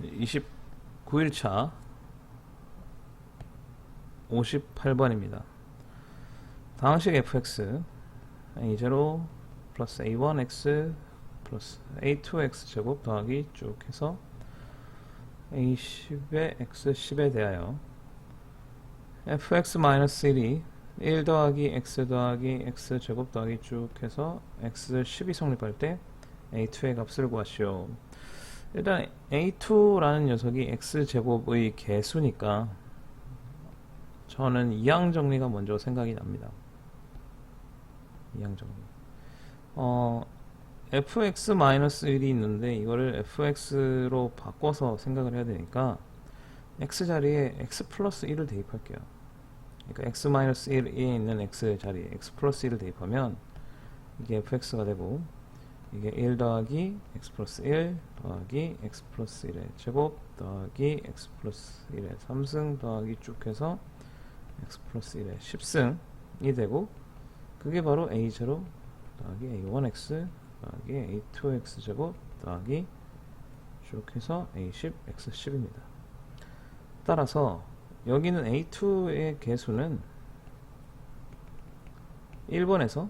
29일차 58번입니다. 당식 fx a0 플러스 a1x 플러스 a2x 제곱 더하기 쭉 해서 a10의 x10에 대하여 fx-1이 1 더하기 x 더하기 x 제곱 더하기 쭉 해서 x10이 성립할 때 a2의 값을 구하시오. 일단 a2라는 녀석이 x제곱의 개수니까 저는 이항정리가 먼저 생각이 납니다. 이항정리. fx-1이 있는데 이거를 fx로 바꿔서 생각을 해야 되니까 x 자리에 x 플러스 1을 대입할게요. 그러니까 x-1에 있는 x 자리에 x 플러스 1을 대입하면 이게 fx가 되고, 이게 1 더하기 x 플러스 1 더하기 x 플러스 1의 제곱 더하기 x 플러스 1의 3승 더하기 쭉 해서 x 플러스 1의 10승이 되고, 그게 바로 a0 더하기 a1x 더하기 a2x 제곱 더하기 쭉 해서 a10 x10입니다. 따라서 여기는 a2의 개수는 1번에서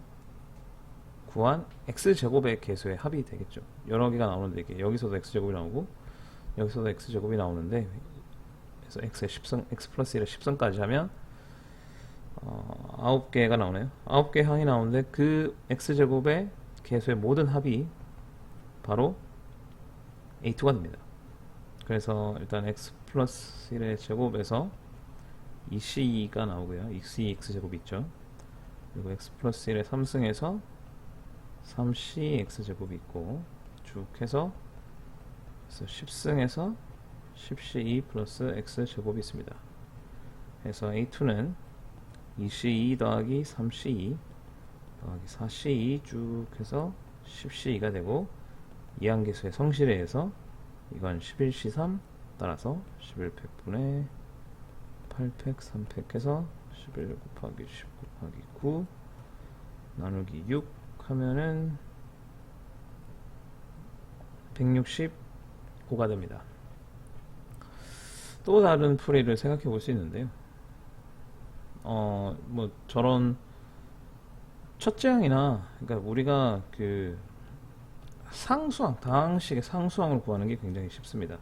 구한 x제곱의 개수의 합이 되겠죠. 여러 개가 나오는데 이게 여기서도 x제곱이 나오고 여기서도 x제곱이 나오는데, 그래서 x의 10성, x 플러스 1의 10성까지 하면 9개가 나오네요. 9개 항이 나오는데 그 x제곱의 개수의 모든 합이 바로 a2가 됩니다. 그래서 일단 x 플러스 1의 제곱에서 2c가 나오고요. 2c x제곱이 있죠. 그리고 x 플러스 1의 3승에서 3c x제곱이 있고 쭉 해서 10승에서 10c2 플러스 x제곱이 있습니다. 그래서 a2는 2c2 더하기 3c2 더하기 4c2 쭉 해서 10c2가 되고, 이항계수의 성실에 의해서 이건 11c3 따라서 11팩분의 8팩 3팩 해서 11 곱하기 10 곱하기 9 나누기 6 하면은 165가 됩니다. 또 다른 풀이를 생각해 볼 수 있는데요. 뭐 저런 첫째 항이나, 그러니까 우리가 그 상수항, 다항식의 상수항을 구하는 게 굉장히 쉽습니다.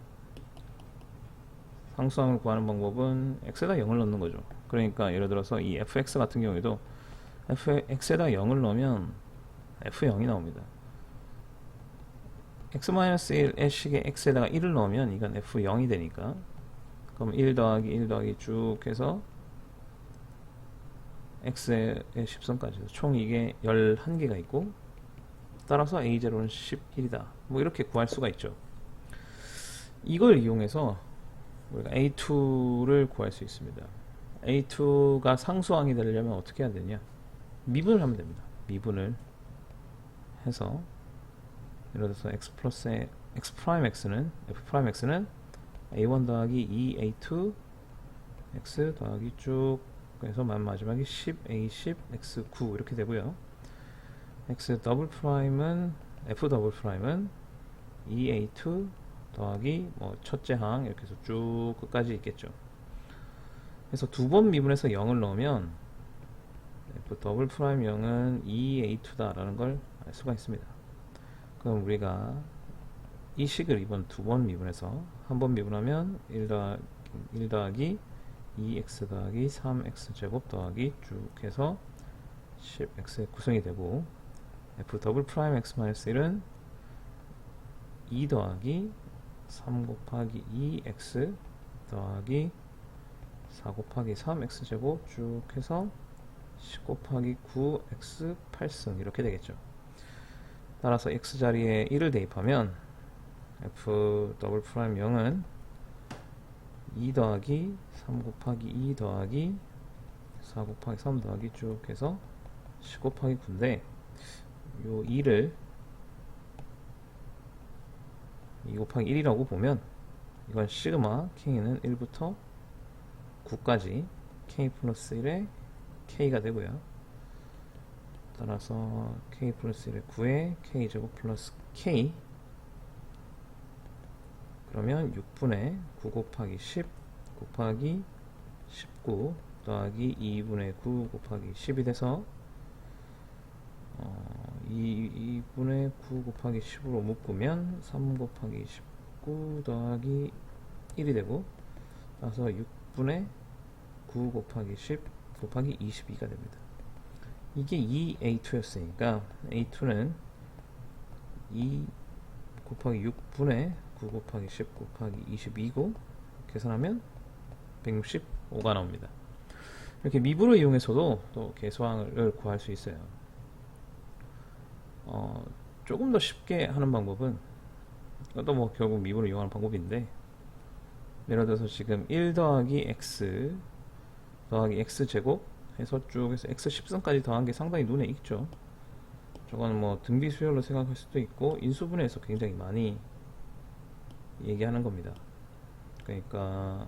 상수항을 구하는 방법은 x에다 0을 넣는 거죠. 그러니까 예를 들어서 이 fx 같은 경우에도 x에다 0을 넣으면 f0이 나옵니다. x-1의 식에 x에다가 1을 넣으면 이건 f0이 되니까, 그럼 1 더하기 1 더하기 쭉 해서 x의 10선까지 총 이게 11개가 있고, 따라서 a0는 11이다 뭐 이렇게 구할 수가 있죠. 이걸 이용해서 우리가 a2를 구할 수 있습니다. a2가 상수항이 되려면 어떻게 해야 되냐, 미분을 하면 됩니다. 미분을 해서 예를 들어서 x 플러스 x 프라임 x는 f 프라임 x는 a1 더하기 2a2 x 더하기 쭉 해서 마지막에 10a10 x9 이렇게 되고요. x 더블 프라임은 f 더블 프라임은 2a2 더하기 뭐 첫째 항 이렇게 해서 쭉 끝까지 있겠죠. 그래서 두 번 미분해서 0을 넣으면 f 더블 프라임 0은 2a2다 라는 걸 알 수가 있습니다. 그럼 우리가 이 식을 이번 두 번 미분해서 한 번 미분하면 1 더하기 2x 더하기 3x 제곱 더하기 쭉 해서 10x의 구성이 되고, f 더블 프라임 x 마이너스 1은 2 더하기 3 곱하기 2x 더하기 4 곱하기 3x 제곱 쭉 해서 10 곱하기 9x 8승 이렇게 되겠죠. 따라서 x 자리에 1을 대입하면 f 더블 프라임 0은 2 더하기 3 곱하기 2 더하기 4 곱하기 3 더하기 쭉 해서 10 곱하기 9인데, 요 2를 2 곱하기 1이라고 보면 이건 시그마 k는 1부터 9까지 k 플러스 1의 k가 되고요. 따라서 k 플러스 1의 9에 k 제곱 플러스 k, 그러면 6분의 9 곱하기 10 곱하기 19 더하기 2분의 9 곱하기 10이 돼서 2분의 9 곱하기 10으로 묶으면 3 곱하기 19 더하기 1이 되고, 따라서 6분의 9 곱하기 10 곱하기 22가 됩니다. 이게 2A2였으니까 A2는 2 곱하기 6분의 9 곱하기 10 곱하기 22고 계산하면 165가 나옵니다. 이렇게 미분을 이용해서도 또 계수항을 구할 수 있어요. 조금 더 쉽게 하는 방법은, 이것도 뭐 결국 미분을 이용하는 방법인데, 예를 들어서 지금 1 더하기 x 더하기 x제곱 해서 쭉 해서 x 10승까지 더한 게 상당히 눈에 익죠. 저거는 뭐 등비 수열로 생각할 수도 있고 인수분해에서 굉장히 많이 얘기하는 겁니다. 그러니까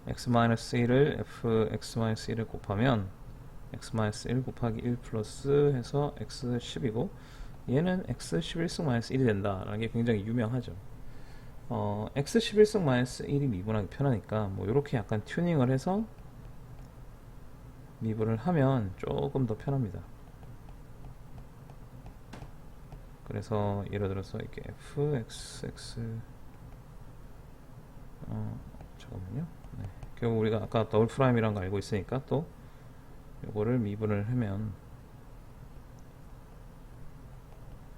x-1을 fx-1을 곱하면 x-1 곱하기 1 플러스 해서 x10이고, 얘는 x11승-1이 된다라는 게 굉장히 유명하죠. x11승-1이 미분하기 편하니까 뭐 이렇게 약간 튜닝을 해서 미분을 하면 조금 더 편합니다. 그래서 예를 들어서 이렇게 fxx 잠깐만요. 네. 결국 우리가 아까 더블 프라임이라는 거 알고 있으니까 또 요거를 미분을 하면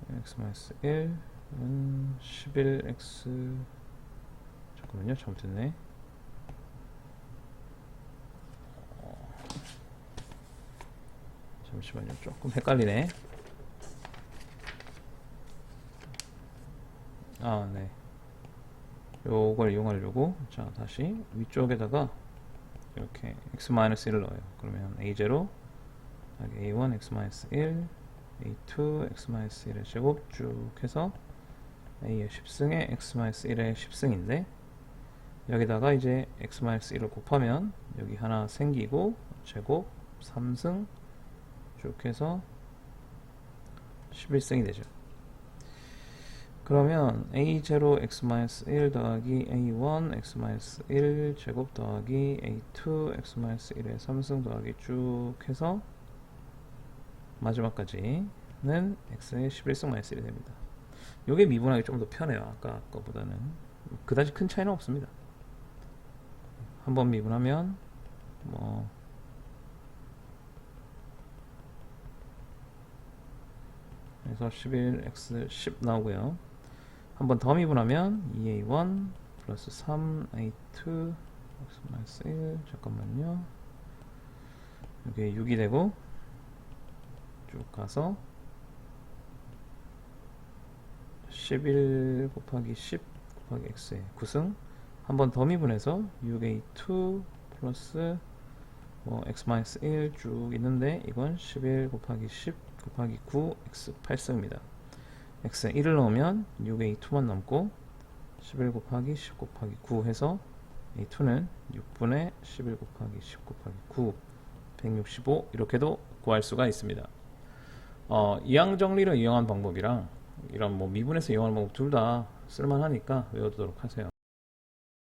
x-1은 11x, 잠깐만요, 잘못했네. 잠시만요, 조금 헷갈리네. 네, 요걸 이용하려고, 자 다시 위쪽에다가 이렇게 x-1을 넣어요. 그러면 a0 a1 x-1 a2 x-1의 제곱 쭉 해서 a의 10승에 x-1의 10승인데, 여기다가 이제 x-1을 곱하면 여기 하나 생기고 제곱 3승 쭉 해서 11승이 되죠. 그러면 a0 x-1 더하기 a1 x-1 제곱 더하기 a2 x-1의 3승 더하기 쭉 해서 마지막까지는 x의 11승-1이 됩니다. 요게 미분하기 좀 더 편해요. 아까 거보다는 그다지 큰 차이는 없습니다. 한번 미분하면 뭐 그래서 11x 10 나오고요. 한번 더 미분하면 2a1 플러스 3a2 x-1, 잠깐만요, 이게 6이 되고 쭉 가서 11 곱하기 10 곱하기 x의 9승, 한 번 더 미분해서 6a2 플러스 뭐 x-1 쭉 있는데, 이건 11 곱하기 10 곱하기 9 x 8승입니다. x에 1을 넣으면 6a2만 남고 11 곱하기 10 곱하기 9 해서 a2는 6분의 11 곱하기 10 곱하기 9 165, 이렇게도 구할 수가 있습니다. 이항 정리를 이용한 방법이랑 이런 뭐 미분해서 이용하는 방법 둘 다 쓸만하니까 외워두도록 하세요.